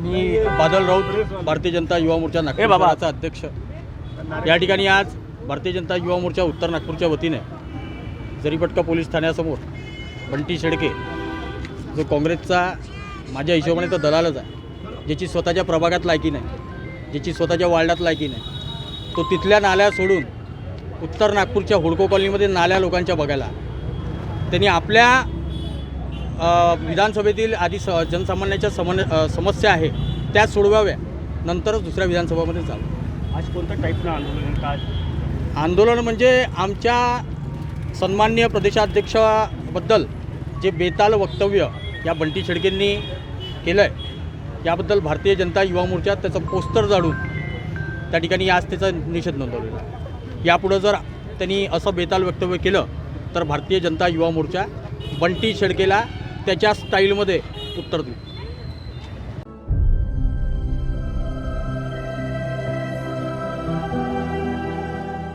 मी बादल राऊत, भारतीय जनता युवा मोर्चा नागपूर शहराचा अध्यक्ष. या ठिकाणी आज भारतीय जनता युवा मोर्चा उत्तर नागपूरच्या वतीने जरीपटका पोलीस ठाण्यासमोर बंटी शेळके, जो काँग्रेसचा माझ्या हिशोबाने तर दलालच आहे, ज्याची स्वतःच्या प्रभागात लायकी नाही, ज्याची स्वतःच्या वार्डात लायकी नाही, तो तिथल्या नाल्या सोडून उत्तर नागपूरच्या हुडको कॉलनीमध्ये नाल्या लोकांच्या बघायला त्यांनी आपल्या विधानसभेतील आधी जनसामान्याच्या समस्या आहे त्या सोडवाव्या, नंतरच दुसऱ्या विधानसभामध्ये जावं. आज कोणत्या टाईपनं आंदोलन काय? आंदोलन म्हणजे आमच्या सन्माननीय प्रदेशाध्यक्षाबद्दल जे बेताल वक्तव्य या बंटी शेळकेंनी केलं आहे, याबद्दल भारतीय जनता युवा मोर्चात त्याचं पोस्टर जाळून त्या ठिकाणी आज त्याचा निषेध नोंदवलेला आहे. यापुढं जर त्यांनी असं बेताल वक्तव्य केलं तर भारतीय जनता युवा मोर्चा बंटी शेळकेला त्याच्या स्टाईलमध्ये उत्तर देईल.